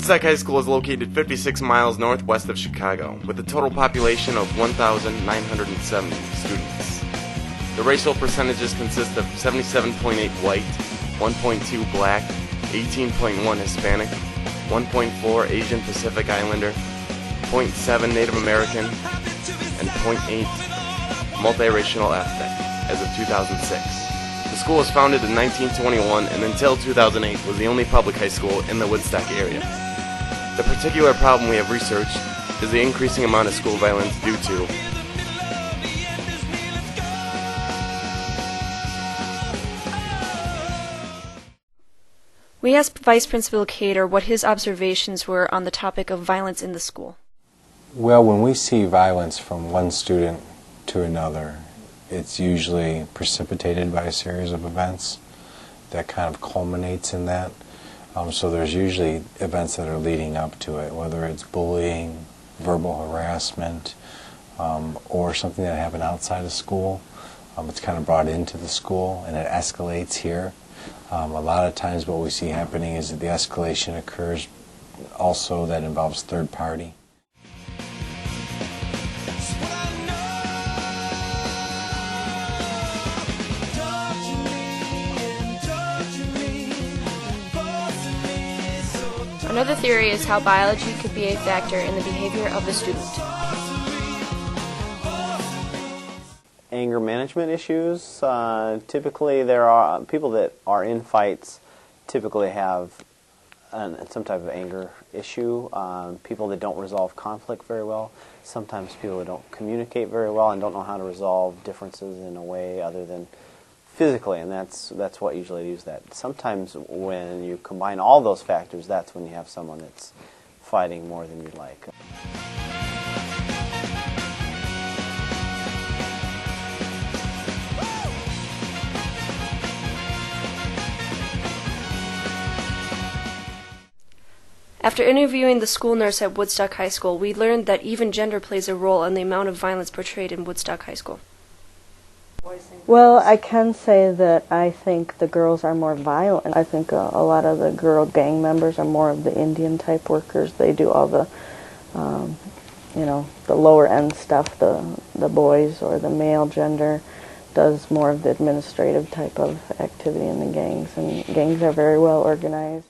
Woodstock High School is located 56 miles northwest of Chicago, with a total population of 1,970 students. The racial percentages consist of 77.8 white, 1.2 black, 18.1 Hispanic, 1.4 Asian Pacific Islander, 0.7 Native American, and 0.8 multiracial ethnic as of 2006. The school was founded in 1921 and until 2008 was the only public high school in the Woodstock area. The particular problem we have researched is the increasing amount of school violence due to We asked Vice Principal Cater what his observations were on the topic of violence in the school. Well, when we see violence from one student to another, it's usually precipitated by a series of events that kind of culminates in that. So there's usually events that are leading up to it, whether it's bullying, verbal harassment, or something that happened outside of school. It's kind of brought into the school and it escalates here. A lot of times what we see happening is that the escalation occurs also that involves third party. Another theory is how biology could be a factor in the behavior of the student. Anger management issues. Typically there are people that are in fights typically have some type of anger issue. People that don't resolve conflict very well. Sometimes people that don't communicate very well and don't know how to resolve differences in a way other than physically, and that's what usually leads that. Sometimes when you combine all those factors, that's when you have someone that's fighting more than you'd like. After interviewing the school nurse at Woodstock High School, we learned that even gender plays a role in the amount of violence portrayed in Woodstock High School. Well, I can say that I think the girls are more violent. I think a lot of the girl gang members are more of the Indian type workers. They do all the, the lower end stuff. The boys or the male gender does more of the administrative type of activity in the gangs, and gangs are very well organized.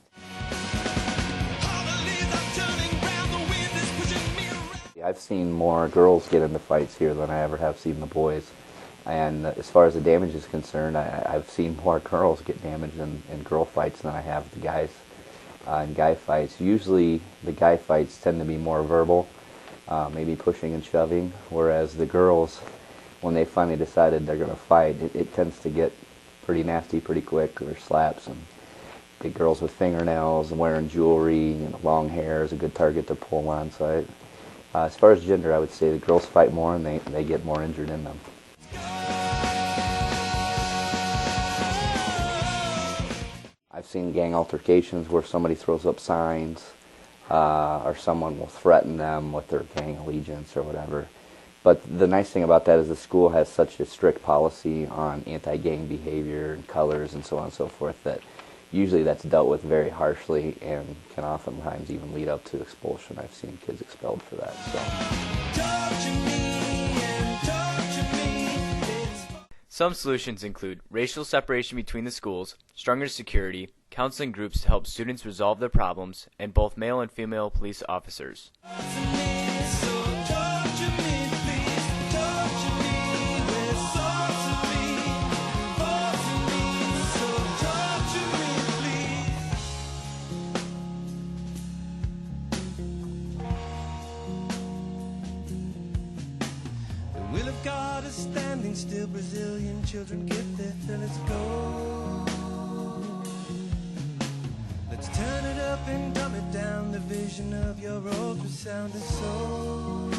I've seen more girls get into fights here than I ever have seen the boys. And as far as the damage is concerned, I've seen more girls get damaged in girl fights than I have the guys in guy fights. Usually the guy fights tend to be more verbal, maybe pushing and shoving, whereas the girls, when they finally decided they're going to fight, it tends to get pretty nasty pretty quick. There's slaps, and big girls with fingernails and wearing jewelry and long hair is a good target to pull on. So as far as gender, I would say the girls fight more and they get more injured in them. I've seen gang altercations where somebody throws up signs or someone will threaten them with their gang allegiance or whatever. But the nice thing about that is the school has such a strict policy on anti-gang behavior and colors and so on and so forth that usually that's dealt with very harshly and can oftentimes even lead up to expulsion. I've seen kids expelled for that. Some solutions include racial separation between the schools, stronger security, counseling groups to help students resolve their problems, and both male and female police officers. The will of God is standing still. Brazilian children get their fill. Let's go. Let's turn it up and dumb it down. The vision of your road was sounding so.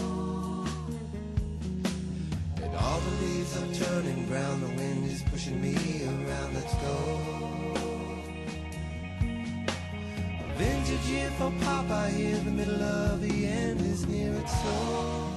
And all the leaves are turning brown. The wind is pushing me around. Let's go. A vintage year for Pop. I hear the middle of the end is near. It's so.